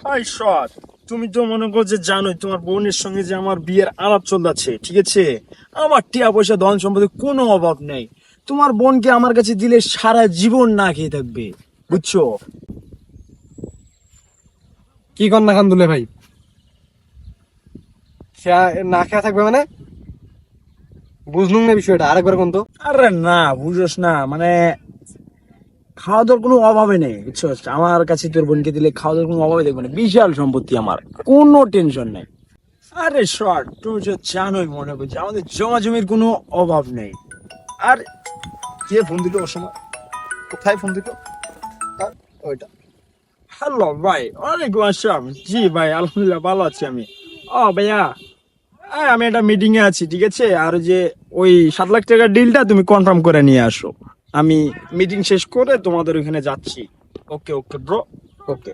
High সৎ, তুমি তো মনে করো যে জানোই তোমার বোনের সঙ্গে যে আমার বিয়ের আলাপ চলছে, ঠিক আছে? আমার টিয়া পয়সা ধন সম্পদের কোনো অভাব নেই। তোমার বোনকে আমার কাছে দিলে সারা জীবন না খেয়ে থাকবে, বুঝছো? কি কর না খান দুলে ভাই, না খেয়া থাকবে মানে? বুঝলুম না বিষয়টা, আরেকবার কোন তো। আরে না, বুঝোস না, মানে খাওয়া দাওয়ার কোনো অভাবে নেই, বুঝছো? আমার কাছে তোর বোনকে দিলে খাওয়া দাওয়ার কোনো অভাবে দেখবে না, বিশাল সম্পত্তি, আমার কোনো টেনশন নেই। আরে শর্ট, তুমি তো জানোই মনে করছি আমাদের জমা জমির কোনো অভাব নেই। আর কে ফোন দিল ওর সময়? কোথায় ফোন দিল? ওইটা। হ্যালো ভাই, ওয়ালাইকুম আসসালাম। জি ভাই, আলহামদুলিল্লাহ ভালো আছি আমি। ও ভাইয়া, আমি একটা মিটিং এ আছি, ঠিক আছে? আর যে ওই 7 লাখ টাকার ডিলটা তুমি কনফার্ম করে নিয়ে আসো। আমি মিটিং শেষ করে তোমাদের ওখানে যাচ্ছি। ওকে ওকে ব্রো, ওকে।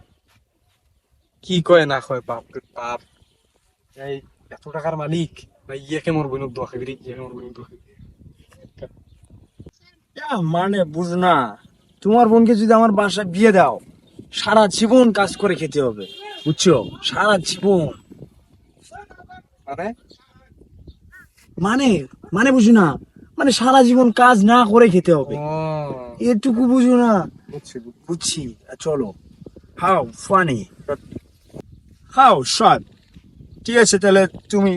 কি কয় না কয়, বাপ রে বাপ, এই এত টাকার মালিক ভাই, ইয়েকে মোর বোন দোয়া খাবি, ইয়েকে মোর বোন দোয়া খাবি। মানে বুঝ না, তোমার বোনকে যদি আমার বাসায় বিয়ে দাও, সারা জীবন কাজ করে খেতে হবে, বুঝছো? সারা জীবন। মানে মানে মানে বুঝো না, মানে সারা জীবন কাজ না করে খেতে হবে, ও, এটুকু বুঝো না? বুঝছি বুঝছি। বুঝছি, চলো। How funny, how shot. ঠিক আছে, তাহলে তুমি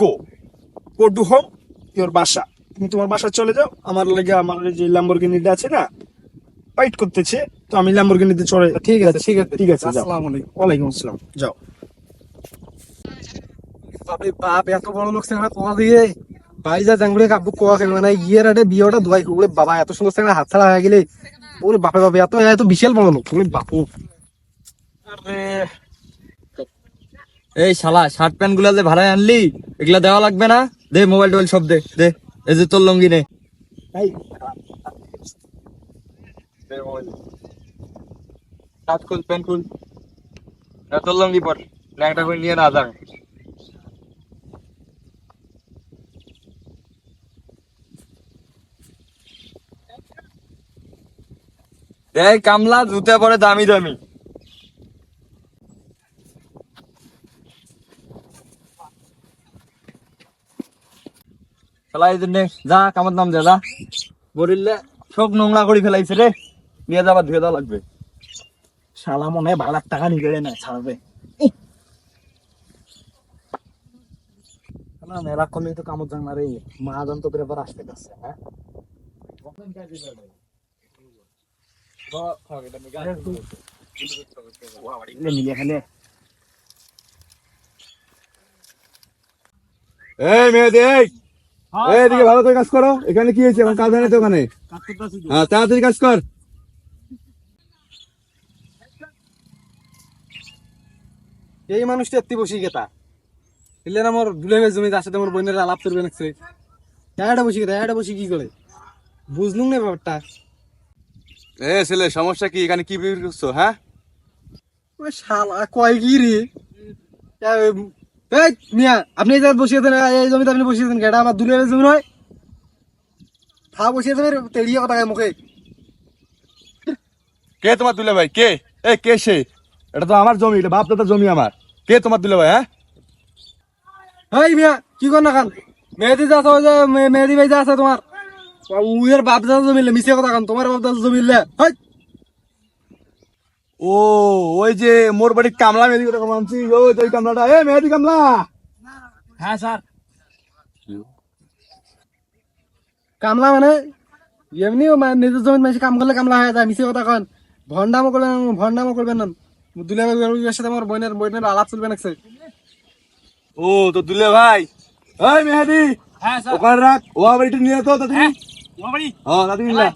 গো গো টু হোম, ইওর বাসা। তুমি তোমার বাসা চলে যাও, আমার লাগে আমার যে ল্যাম্বরগিনিটা আছে না, ফাইট করতেছে, তো আমি ল্যাম্বরগিনিতে চলে। ঠিক আছে ঠিক আছে ঠিক আছে, যাও। আসসালামু আলাইকুম। ওয়ালাইকুম আসসালাম, যাও। বাপরে বাপ, এত বড় লোক সেখানে কোয়া দিয়ে ভাই যা জাঙ্গুলে কাব্বু কোয়া খাবে মানে ইয়ের আটে বিয়েটা দোয়াই ওরে বাবা, এত সুন্দর সেখানে হাত ছাড়া হয়ে গেলে ওরে বাপে বাপে, এত এত বিশাল বড় লোক ওরে বাপু। আরে এই শালা, শার্ট প্যান্ট গুলা যে ভাড়ায় আনলি, এগুলা দেওয়া লাগবে না? দে মোবাইল টোবাইল সব দে দে। এই যে তোর লঙ্গি নে। ভাই, শার্ট খুল, প্যান্ট খুল, তোর লঙ্গি পর, ল্যাংটা করে নিয়ে না যাবে। এই কামলা, জুতা পরে দামি দামি। শালা এই জন্যে যা, কামার নাম যা, যা বলিলে সব নোংরা করে ফেলাইছে রে, নিয়ে যাবার ধুয়ে দেওয়া লাগবে। শালা মনে হয় 12 লাখ টাকা নিবে না, ছাড়বে না। মেলা করলে তো কামড় জান না রে, মহাজন তো ব্যাপার আসতে গেছে। হ্যাঁ, মিলিয়ে খেলে। এই মেয়েদি, এই এদিকে ভালো করে কাজ করো। এখানে কি হয়েছে? আমার কাজ হয় না তো ওখানে। হ্যাঁ, তাড়াতাড়ি কাজ কর। এই মানুষটা এত্তি বসি গেতা এলে আমার দুলেমের জমি আছে, তোমার বোনের আলাপ করবে নাকছে, এটা বসি গেতা, এটা বসি কি করে বুঝলুম না ব্যাপারটা। এ ছেলে, সমস্যা কি? এখানে কি বিক্রি করছো? হ্যাঁ, ওই শালা কয় কি রে, এই মিয়া আপনি এই জায়গায় বসিয়েছেন, এই জমিতে আপনি বসিয়েছেন, এটা আমার দুলেমের জমি নয়। থা বসিয়েছেন তেড়িয়ে কথা কয় মুখে। কে তোমার দুলে ভাই? কে? এ কে সে? এটা তো আমার জমি, এটা বাপ দাদার জমি আমার। কে তোমার দুলে ভাই? হ্যাঁ, এই মিয়া কি কর না খান, মেহেদি যা আছে, ওই যে মেহেদি ভাই যা আছে তোমার, উইয়ের বাপ দাদা জমিলে মিশে কথা খান, তোমার বাপ দাদা জমিলে। ও ওই যে মোর বাড়ির কামলা মেহেদি কথা মানছি, ওই তো ওই কামলাটা। এ মেহেদি কামলা। হ্যাঁ স্যার। কামলা মানে এমনি নিজের জমি মানুষ কাম করলে কামলা হয়ে যায়, মিশে কথা কন, ভন্ডামো করবেন, ভন্ডামো করবেন না। দুলের সাথে আমার বোনের বোনের আলাপ চলবে নাকছে। ও তো দুলে ভাই। এই মেহেদি, হ্যাঁ স্যার। ওখানে রাখ, ও আবার এটা নিয়ে তো তাড়াতাড়ি। তোমার হ্যাঁ, তাড়াতাড়ি নিলা।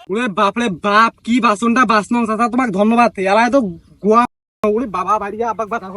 ওরে বাপরে বাপ, কি বাসনটা বাসন চাচা, তোমাকে ধন্যবাদ। এলাই তো গোয়া ওরে বাবা বাড়ি আব্বাক বাতা